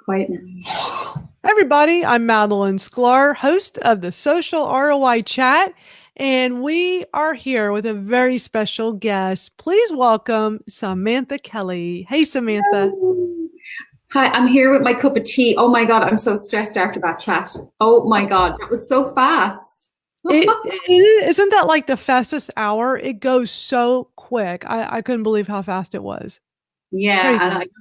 Quite. Hi everybody, I'm Madeline Sklar, host of the Social ROI Chat, and we are here with a very special guest. Please welcome Samantha Kelly. Hey, Samantha. Hi, I'm here with my cup of tea. Oh my God, I'm so stressed after that chat. Oh my God, that was so fast. Isn't that like the fastest hour? It goes so quick. I couldn't believe how fast it was. Yeah, and Crazy.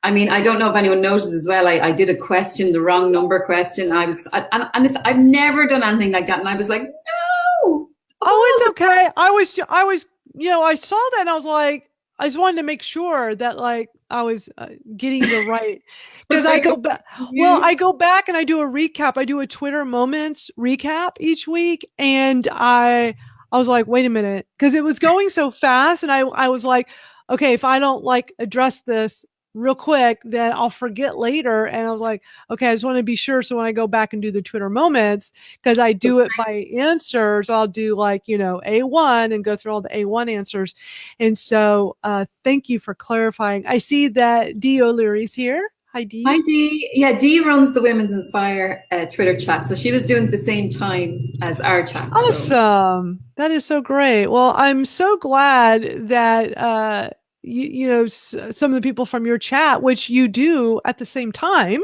I mean, I don't know if anyone noticed as well. I did a question, the wrong number question. I've never done anything like that, and I was like, no. Oh, Oh, it's okay. I saw that and I was like, I just wanted to make sure that like I was getting the right, I was because I very go back. Well, confused. I go back and I do a recap. I do a Twitter Moments recap each week, and I was like, wait a minute, because it was going so fast, and I was like, okay, if I don't like address this real quick, then I'll forget later. And I was like, okay, I just want to be sure. So when I go back and do the Twitter Moments, because I do it by answers, I'll do like, A1 and go through all the A1 answers. And so thank you for clarifying. I see that Dee O'Leary's here. Hi, Hi, Dee. Dee. Yeah, Dee runs the Women's Inspire Twitter chat, so she was doing it at the same time as our chat. So. Awesome. That is so great. Well, I'm so glad that some of the people from your chat, which you do at the same time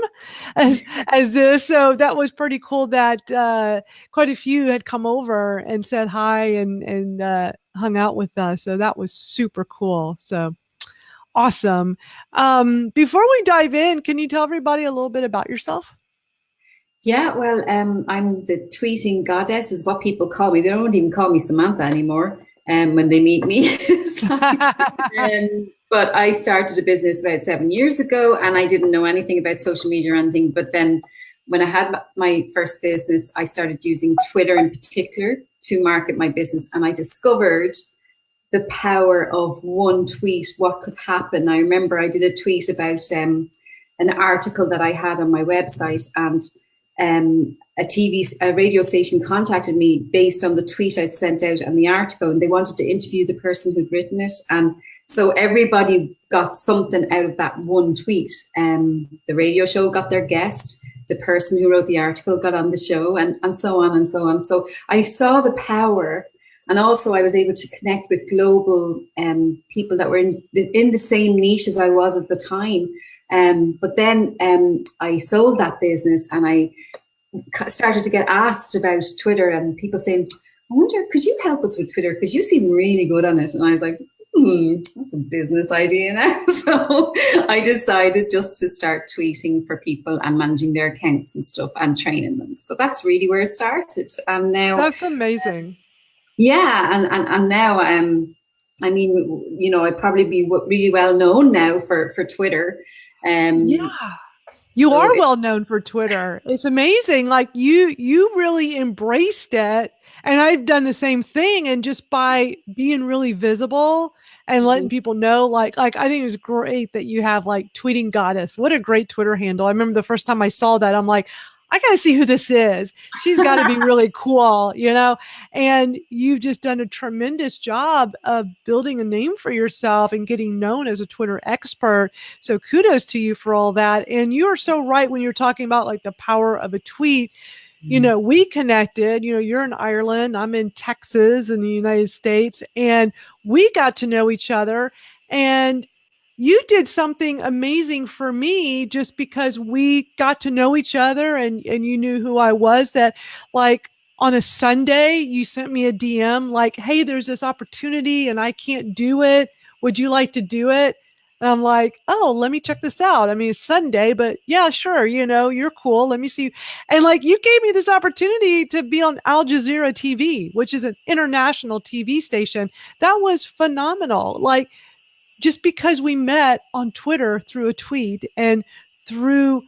as this. So that was pretty cool that quite a few had come over and said hi and hung out with us. So that was super cool. So awesome. Before we dive in, can you tell everybody a little bit about yourself? Yeah, well, I'm the tweeting goddess, is what people call me. They don't even call me Samantha anymore. When they meet me, but I started a business about 7 years ago, and I didn't know anything about social media or anything. But then, when I had my first business, I started using Twitter in particular to market my business, and I discovered the power of one tweet. What could happen? I remember I did a tweet about an article that I had on my website, and a radio station contacted me based on the tweet I'd sent out and the article, and they wanted to interview the person who'd written it. And so everybody got something out of that one tweet. The radio show got their guest, the person who wrote the article got on the show, and so on and so on. So I saw the power. And also I was able to connect with global people that were in the same niche as I was at the time. But then I sold that business, and I started to get asked about Twitter, and people saying, I wonder, could you help us with Twitter? Because you seem really good on it. And I was like, that's a business idea now. So I decided just to start tweeting for people and managing their accounts and stuff and training them. So that's really where it started. And now That's amazing. yeah, and now I mean, I'd probably be really well known now for Twitter. Yeah. You So are well known for Twitter. It's amazing. Like you really embraced it. And I've done the same thing. And just by being really visible and letting people know, like I think it was great that you have like Tweeting Goddess. What a great Twitter handle. I remember the first time I saw that, I'm like, I gotta see who this is. She's got to be really cool, And you've just done a tremendous job of building a name for yourself and getting known as a Twitter expert. So kudos to you for all that. And you are so right when you're talking about like the power of a tweet. We connected, you're in Ireland, I'm in Texas in the United States, and we got to know each other. And you did something amazing for me just because we got to know each other, and you knew who I was. That like on a Sunday, you sent me a DM like, hey, there's this opportunity and I can't do it. Would you like to do it? And I'm like, oh, let me check this out. I mean, it's Sunday, but yeah, sure. You're cool. Let me see. And like, you gave me this opportunity to be on Al Jazeera TV, which is an international TV station. That was phenomenal. Like, just because we met on Twitter through a tweet and through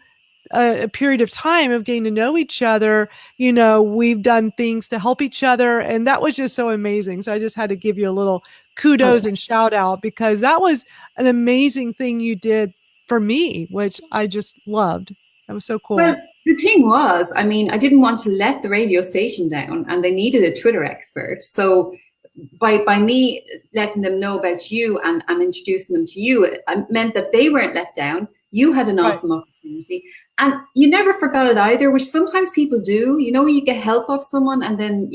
a period of time of getting to know each other, we've done things to help each other. And that was just so amazing. So I just had to give you a little kudos and shout out, because that was an amazing thing you did for me, which I just loved. That was so cool. Well, the thing was, I mean, I didn't want to let the radio station down, and they needed a Twitter expert. So by me letting them know about you and introducing them to you, it meant that they weren't let down. You had an awesome opportunity. And you never forgot it either, which sometimes people do. You get help off someone, and then,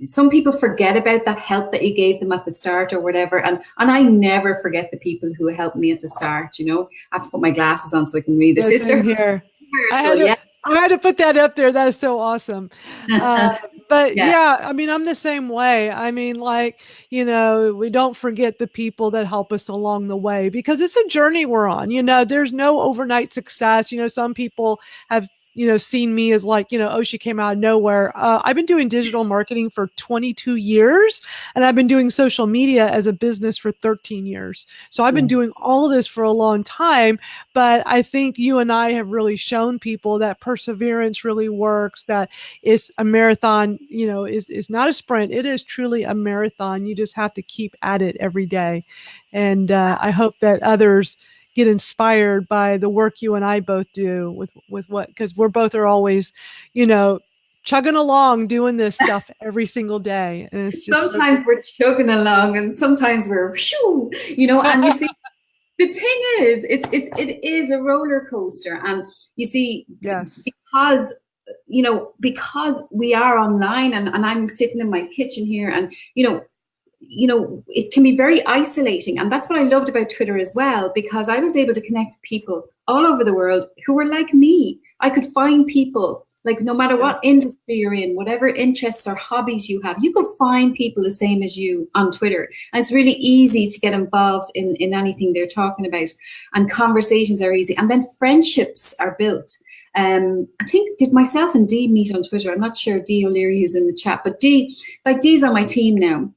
some people forget about that help that you gave them at the start or whatever. And I never forget the people who helped me at the start. I have to put my glasses on so I can read. The Yes, sister same here. I had universal, to, yeah. I had to put that up there. That is so awesome. But Yeah. yeah, I mean, I'm the same way. I mean, like, we don't forget the people that help us along the way because it's a journey we're on. There's no overnight success. Some people have seen me as like, oh, she came out of nowhere. I've been doing digital marketing for 22 years, and I've been doing social media as a business for 13 years. So I've been doing all of this for a long time, but I think you and I have really shown people that perseverance really works, that it's a marathon, is not a sprint. It is truly a marathon. You just have to keep at it every day. And I hope that others get inspired by the work you and I both do with what, because we're both are always, chugging along doing this stuff every single day. And it's just Sometimes we're chugging along, and sometimes we're, and you see, the thing is, it is a roller coaster, and you see, yes, because we are online, and I'm sitting in my kitchen here, and it can be very isolating. And that's what I loved about Twitter as well, because I was able to connect with people all over the world who were like me. I could find people, like, no matter what industry you're in, whatever interests or hobbies you have, you could find people the same as you on Twitter. And it's really easy to get involved in anything they're talking about. And conversations are easy. And then friendships are built. I think, did myself and Dee meet on Twitter? I'm not sure. Dee O'Leary, who's in the chat, but Dee's on my team now.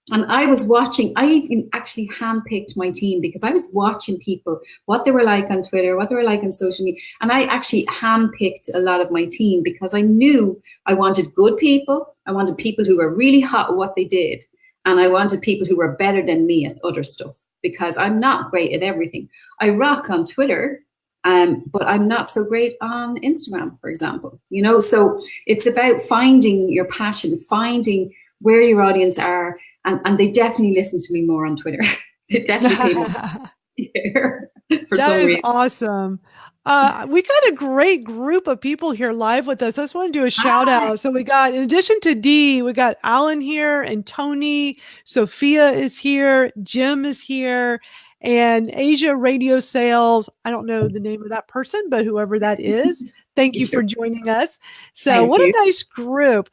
And I was watching, I even actually handpicked my team because I was watching people, what they were like on Twitter, what they were like on social media. And I actually handpicked a lot of my team because I knew I wanted good people. I wanted people who were really hot at what they did. And I wanted people who were better than me at other stuff, because I'm not great at everything. I rock on Twitter, but I'm not so great on Instagram, for example. So it's about finding your passion, finding where your audience are. And they definitely listen to me more on Twitter. They definitely pay more here for that some is reason. awesome. We got a great group of people here live with us. I just want to do a shout out. So we got, in addition to Dee, we got Alan here and Tony. Sophia is here. Jim is here. And Asia Radio Sales. I don't know the name of that person, but whoever that is, thank you for joining us. So Thank what you. a nice group.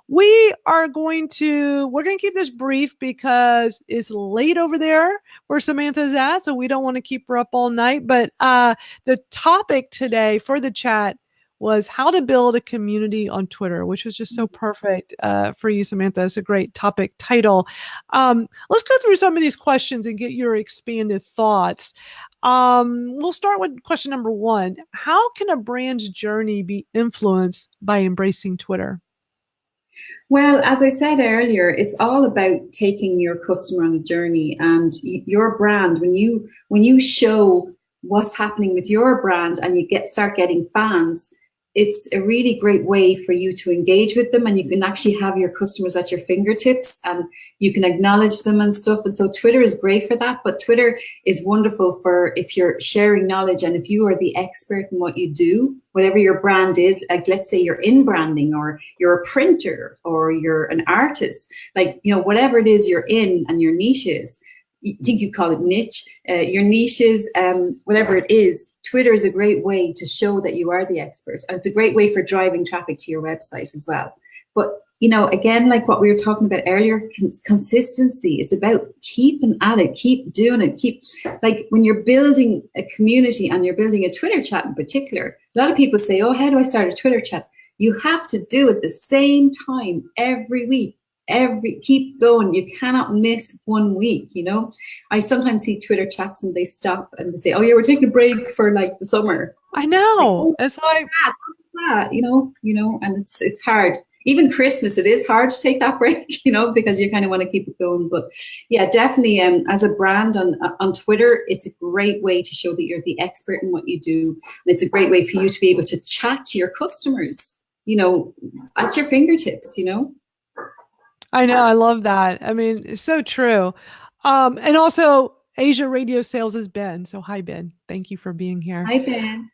We're going to keep this brief because it's late over there where Samantha's at. So we don't want to keep her up all night. But the topic today for the chat was how to build a community on Twitter, which was just so perfect for you, Samantha. It's a great topic title. Let's go through some of these questions and get your expanded thoughts. We'll start with question number 1. How can a brand's journey be influenced by embracing Twitter? Well, as I said earlier, it's all about taking your customer on a journey, and your brand. When you show what's happening with your brand and you start getting fans, it's a really great way for you to engage with them, and you can actually have your customers at your fingertips and you can acknowledge them and stuff. And so Twitter is great for that, but Twitter is wonderful for if you're sharing knowledge and if you are the expert in what you do, whatever your brand is. Like, let's say you're in branding, or you're a printer, or you're an artist, like, whatever it is you're in and your niche is. I think you call it niche, your niches, whatever it is. Twitter is a great way to show that you are the expert. And it's a great way for driving traffic to your website as well. But, again, like what we were talking about earlier, consistency. It's about keeping at it, keep doing it, like when you're building a community and you're building a Twitter chat in particular, a lot of people say, oh, how do I start a Twitter chat? You have to do it the same time every week. Keep going. You cannot miss 1 week. I sometimes see Twitter chats and they stop and they say, oh yeah, we're taking a break for like the summer. I know. Like, it's like that, and it's hard. Even Christmas, it is hard to take that break, because you kind of want to keep it going. But yeah, definitely, as a brand on Twitter, it's a great way to show that you're the expert in what you do. And it's a great way for you to be able to chat to your customers, at your fingertips, I know. I love that. I mean, it's so true. And also, Asia Radio Sales is Ben. So hi, Ben. Thank you for being here. Hi, Ben.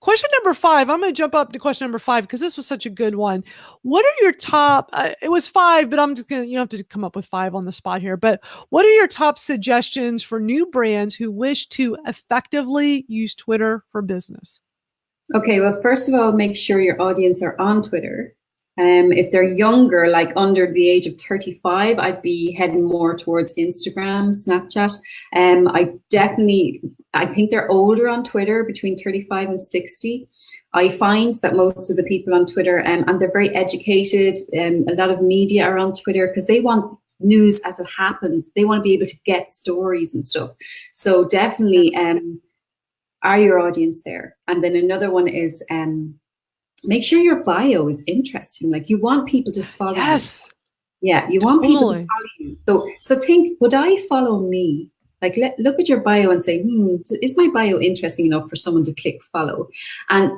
Question number 5. I'm going to jump up to question number 5 because this was such a good one. What are your top, it was 5, but I'm just going to, you don't have to come up with 5 on the spot here, but what are your top suggestions for new brands who wish to effectively use Twitter for business? Okay, well, first of all, make sure your audience are on Twitter. If they're younger, like under the age of 35, I'd be heading more towards Instagram, Snapchat. I think they're older on Twitter, between 35 and 60. I find that most of the people on Twitter, and they're very educated, a lot of media are on Twitter because they want news as it happens. They want to be able to get stories and stuff. So definitely, are your audience there? And then another one is, make sure your bio is interesting. Like, you want people to follow you. Yeah, you want people to follow you. So think, would I follow me? Like, look at your bio and say, is my bio interesting enough for someone to click follow? And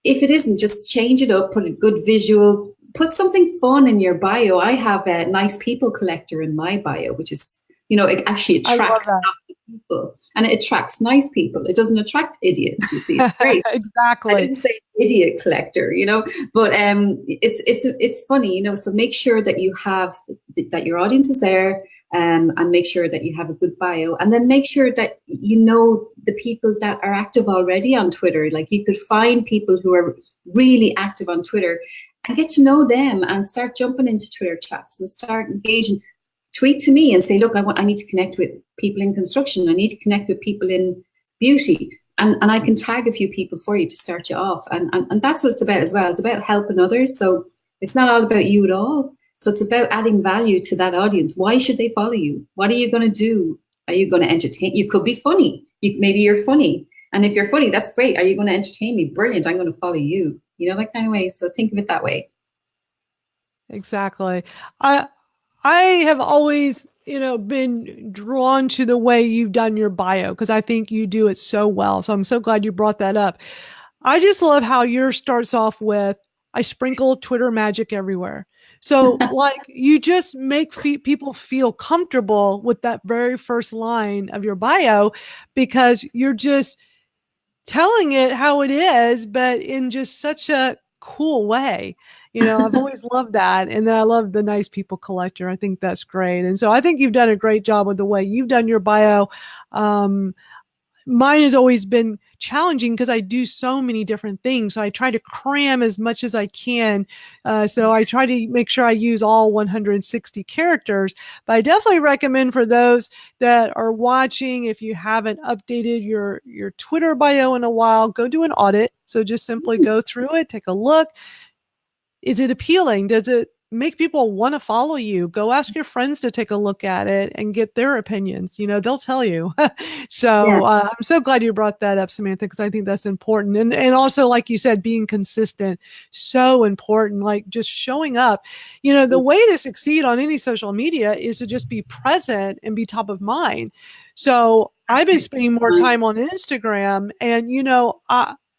if it isn't, just change it up, put a good visual, put something fun in your bio. I have a nice people collector in my bio, which is, it actually attracts lots of people, and it attracts nice people. It doesn't attract idiots, you see. It's great. Exactly. I didn't say idiot collector, but it's funny, so make sure that you have, that your audience is there, and make sure that you have a good bio, and then make sure that the people that are active already on Twitter. Like, you could find people who are really active on Twitter and get to know them and start jumping into Twitter chats and start engaging. Tweet to me and say, look, I need to connect with people in construction. I need to connect with people in beauty. And I can tag a few people for you to start you off. And that's what it's about as well. It's about helping others. So it's not all about you at all. So it's about adding value to that audience. Why should they follow you? What are you going to do? Are you going to entertain? You could be funny. Maybe you're funny. And if you're funny, that's great. Are you going to entertain me? Brilliant. I'm going to follow you. That kind of way. So think of it that way. Exactly. I have always, been drawn to the way you've done your bio because I think you do it so well. So I'm so glad you brought that up. I just love how yours starts off with, I sprinkle Twitter magic everywhere. So like, you just make people feel comfortable with that very first line of your bio because you're just telling it how it is, but in just such a cool way. I've always loved that. And then I love the nice people collector. I think that's great. And so I think you've done a great job with the way you've done your bio. Mine has always been challenging because I do so many different things. So I try to cram as much as I can. So I try to make sure I use all 160 characters. But I definitely recommend for those that are watching, if you haven't updated your Twitter bio in a while, go do an audit. So just simply go through it, take a look. Is it appealing? Does it make people want to follow you? Go ask your friends to take a look at it and get their opinions. They'll tell you. So I'm so glad you brought that up, Samantha, because I think that's important. And also, like you said, being consistent, so important, like just showing up. The way to succeed on any social media is to just be present and be top of mind. So I've been spending more time on Instagram, and,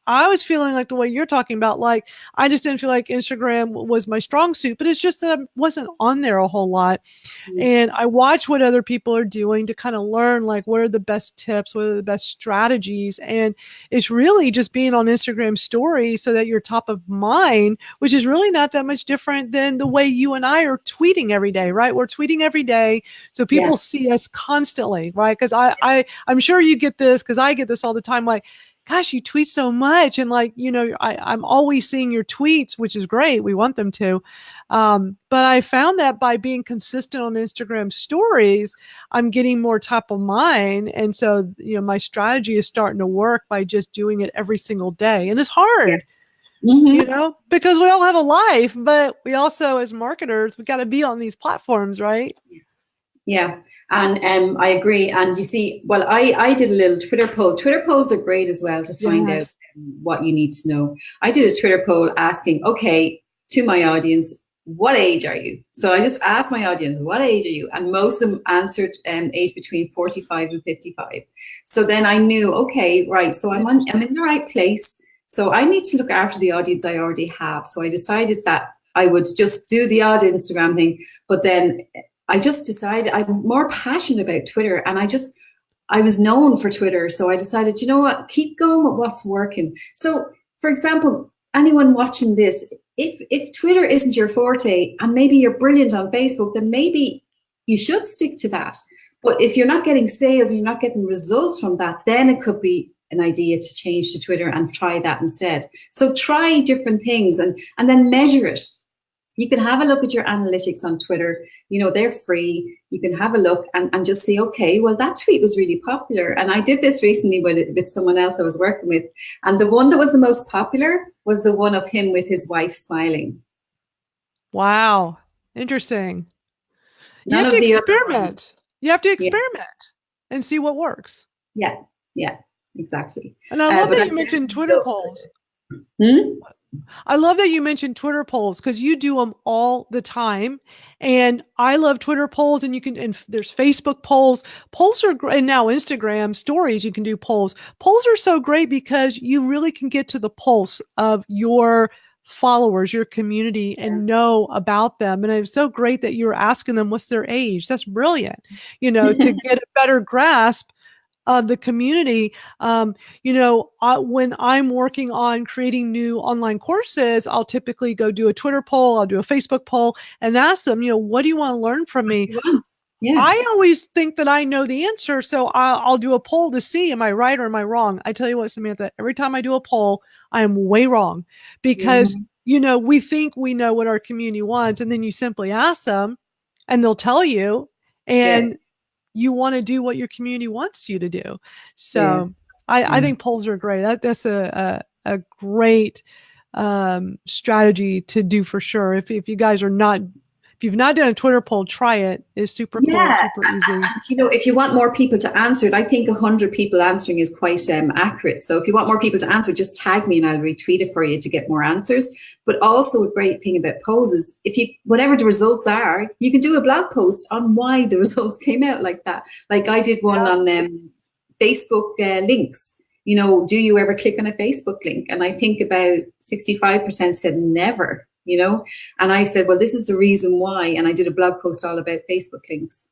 I was feeling like the way you're talking about, like, I just didn't feel like Instagram was my strong suit, but it's just that I wasn't on there a whole lot. And I watch what other people are doing to kind of learn, like, what are the best tips, what are the best strategies. And it's really just being on Instagram stories so that you're top of mind, which is really not that much different than the way you and I are tweeting every day, right? We're tweeting every day. So people see us constantly, right? Because I'm sure you get this, because I get this all the time, like, gosh, you tweet so much. And like, I'm always seeing your tweets, which is great. We want them to. But I found that by being consistent on Instagram stories, I'm getting more top of mind. And so, my strategy is starting to work by just doing it every single day. And it's hard, because we all have a life, but we also, as marketers, we got to be on these platforms, right? Yeah, and I agree. And you see, well, I did a little Twitter poll. Twitter polls are great as well to find out what you need to know. I did a Twitter poll asking, okay, to my audience, what age are you? So I just asked my audience, what age are you? And most of them answered age between 45 and 55. So then I knew, okay, right, so I'm in the right place. So I need to look after the audience I already have. So I decided that I would just do the odd Instagram thing, but then I just decided I'm more passionate about Twitter, and I was known for Twitter. So I decided, you know what, keep going with what's working. So, for example, anyone watching this, if Twitter isn't your forte and maybe you're brilliant on Facebook, then maybe you should stick to that. But if you're not getting sales and you're not getting results from that, then it could be an idea to change to Twitter and try that instead. So try different things and then measure it. You can have a look at your analytics on Twitter. You know, they're free. You can have a look and just see, okay, well, that tweet was really popular. And I did this recently with someone else I was working with. And the one that was the most popular was the one of him with his wife smiling. Wow. Interesting. You None have of to the experiment. You have to Yeah. experiment and see what works. Yeah, exactly. And I love but that you mentioned Twitter polls. Hmm? I love that you mentioned Twitter polls because you do them all the time. And I love Twitter polls, and there's Facebook polls. Polls are great. And now Instagram stories, you can do polls. Polls are so great because you really can get to the pulse of your followers, your community, and know about them. And it's so great that you're asking them what's their age. That's brilliant, to get a better grasp of the community. When I'm working on creating new online courses, I'll typically go do a Twitter poll, I'll do a Facebook poll, and ask them, what do you want to learn from me? Yeah. I always think that I know the answer, so I'll do a poll to see, am I right or am I wrong? I tell you what, Samantha, every time I do a poll, I am way wrong because, we think we know what our community wants, and then you simply ask them and they'll tell you, and you want to do what your community wants you to do. So I think polls are great. That's a great strategy to do for sure. If you guys if you've not done a Twitter poll, try it. It's super cool, super easy. And, if you want more people to answer it, I think 100 people answering is quite accurate. So if you want more people to answer, just tag me and I'll retweet it for you to get more answers. But also a great thing about polls is whatever the results are, you can do a blog post on why the results came out like that. Like I did one on Facebook links. Do you ever click on a Facebook link? And I think about 65% said never. And I said, well, this is the reason why. And I did a blog post all about Facebook links.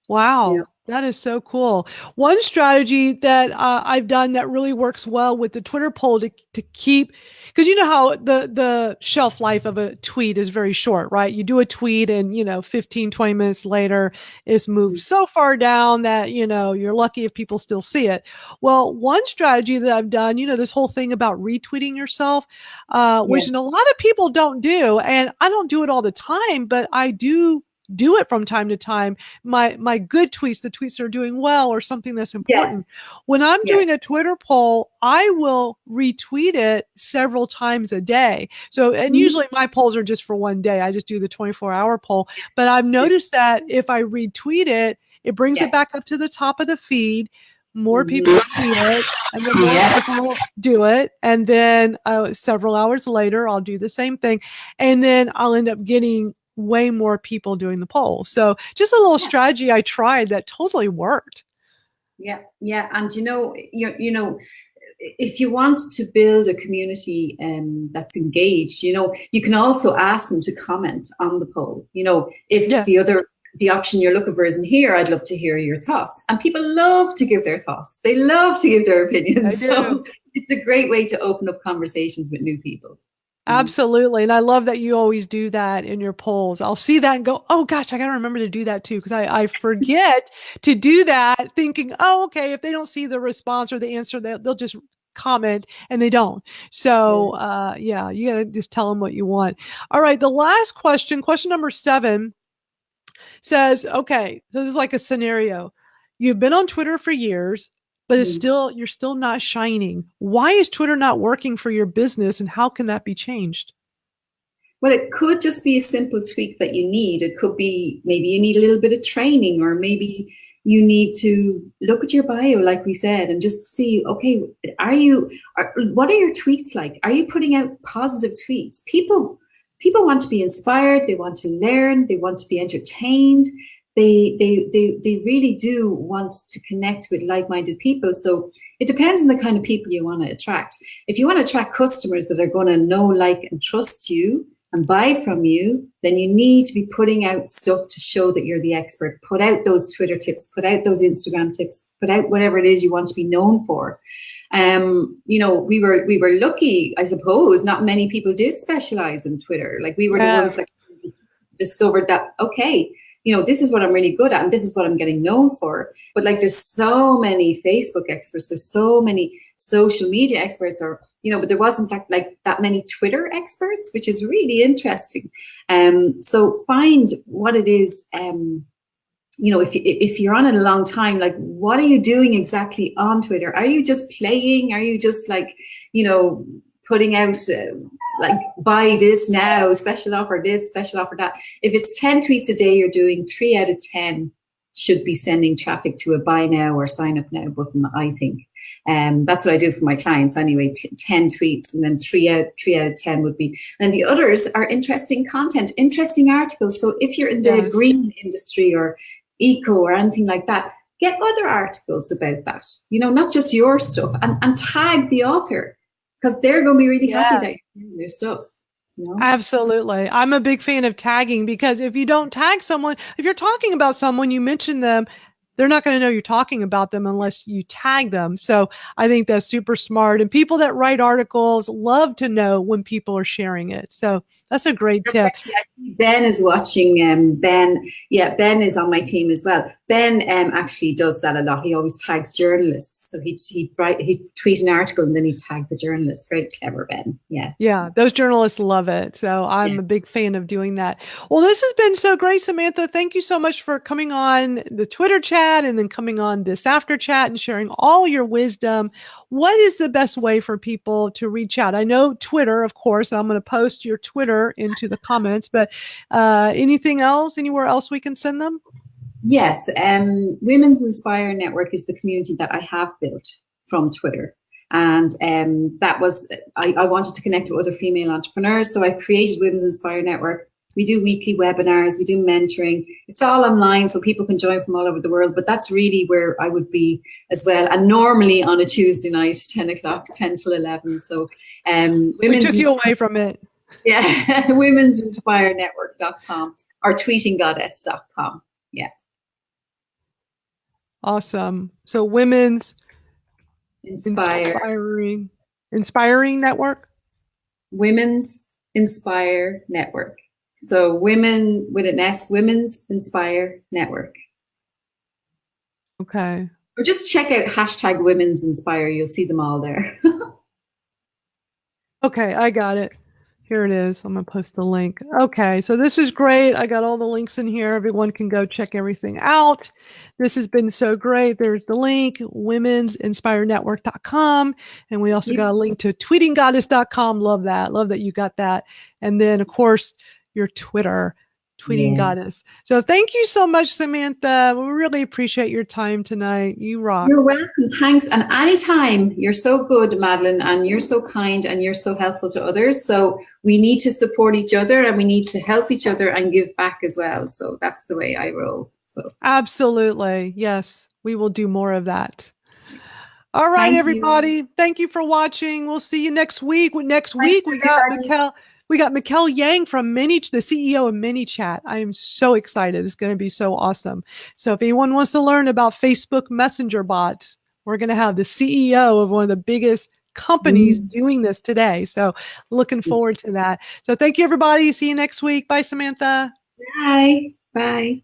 Wow. That is so cool. One strategy that I've done that really works well with the Twitter poll to keep, because you know how the shelf life of a tweet is very short, right? You do a tweet and, 15, 20 minutes later, it's moved so far down that, you're lucky if people still see it. Well, one strategy that I've done, this whole thing about retweeting yourself, which a lot of people don't do. And I don't do it all the time, but I do it from time to time. My good tweets, the tweets that are doing well or something that's important. When I'm doing a Twitter poll, I will retweet it several times a day. So, and usually my polls are just for one day. I just do the 24-hour poll. But I've noticed that if I retweet it, it brings it back up to the top of the feed. More people see it, and then more people do it. And then several hours later, I'll do the same thing. And then I'll end up getting way more people doing the poll. So just a little strategy I tried that totally worked. Yeah. And if you want to build a community that's engaged, you can also ask them to comment on the poll. If the option you're looking for isn't here, I'd love to hear your thoughts. And people love to give their thoughts. They love to give their opinions. So it's a great way to open up conversations with new people. Absolutely. And I love that you always do that in your polls. I'll see that and go, oh gosh, I got to remember to do that too. Because I forget to do that thinking, oh, okay, if they don't see the response or the answer, they'll just comment, and they don't. So you got to just tell them what you want. All right. The last question number 7 says, okay, this is like a scenario. You've been on Twitter for years, but you're still not shining. Why is Twitter not working for your business, and how can that be changed? Well, it could just be a simple tweak that you need. It could be maybe you need a little bit of training, or maybe you need to look at your bio, like we said, and just see, okay, what are your tweets like? Are you putting out positive tweets? People want to be inspired. They want to learn. They want to be entertained. They really do want to connect with like-minded people. So it depends on the kind of people you want to attract. If you want to attract customers that are going to know, like, and trust you, and buy from you, then you need to be putting out stuff to show that you're the expert. Put out those Twitter tips, put out those Instagram tips, put out whatever it is you want to be known for. You know, we were lucky, I suppose. Not many people did specialize in Twitter. Like, we were the ones that discovered that, okay, you know, this is what I'm really good at and this is what I'm getting known for. But like, there's so many Facebook experts, there's so many social media experts, or, you know, but there wasn't that many Twitter experts, which is really interesting. So find what it is, you know, if you're on it a long time, like, what are you doing exactly on Twitter? Are you just playing? Are you just like, you know, putting out like, buy this now, special offer this, special offer that? If it's 10 tweets a day you're doing, 3 out of 10 should be sending traffic to a buy now or sign up now button, I think. That's what I do for my clients anyway, 10 tweets, and then 3 out of 10 would be. And the others are interesting content, interesting articles. So if you're in the green industry or eco or anything like that, get other articles about that, you know, not just your stuff, and tag the author, because they're going to be really happy that you're doing their stuff. You know? Absolutely. I'm a big fan of tagging, because if you don't tag someone, if you're talking about someone, you mention them, they're not going to know you're talking about them unless you tag them. So I think that's super smart. And people that write articles love to know when people are sharing it. So that's a great tip. Ben is watching. Ben is on my team as well. Ben actually does that a lot. He always tags journalists. So he'd tweet an article and then he'd tag the journalist. Very clever, Ben. Yeah, those journalists love it. So I'm a big fan of doing that. Well, this has been so great, Samantha. Thank you so much for coming on the Twitter chat and then coming on this after chat and sharing all your wisdom. What is the best way for people to reach out? I know Twitter, of course. I'm going to post your Twitter into the comments, but anything else, anywhere else we can send them? Yes. Women's Inspire Network is the community that I have built from Twitter. And that was, I wanted to connect with other female entrepreneurs. So I created Women's Inspire Network. We do weekly webinars, we do mentoring. It's all online, so people can join from all over the world, but that's really where I would be as well. And normally on a Tuesday night, 10 o'clock, 10 till 11. So we took you away from it. Yeah, women'sinspirenetwork.com or tweetinggoddess.com. Yeah. Awesome. So Women's Inspiring Network? Women's Inspire Network. So women with an S, Women's Inspire Network. Okay. Or just check out hashtag Women's Inspire. You'll see them all there. Okay, I got it. Here it is. I'm going to post the link. Okay, so this is great. I got all the links in here. Everyone can go check everything out. This has been so great. There's the link, women'sinspirenetwork.com. And we also got a link to tweetinggoddess.com. Love that. Love that you got that. And then, of course, your Twitter, Tweeting Goddess. So thank you so much, Samantha. We really appreciate your time tonight. You rock. You're welcome. Thanks. And anytime. You're so good, Madeline, and you're so kind and you're so helpful to others. So we need to support each other and we need to help each other and give back as well. So that's the way I roll. So absolutely. Yes, we will do more of that. All right, everybody. Thank you for watching. We'll see you next week. Next week, we got Mikkel. We got Mikkel Yang from the CEO of ManyChat. I am so excited. It's going to be so awesome. So if anyone wants to learn about Facebook Messenger bots, we're going to have the CEO of one of the biggest companies doing this today. So looking forward to that. So thank you, everybody. See you next week. Bye, Samantha. Bye. Bye.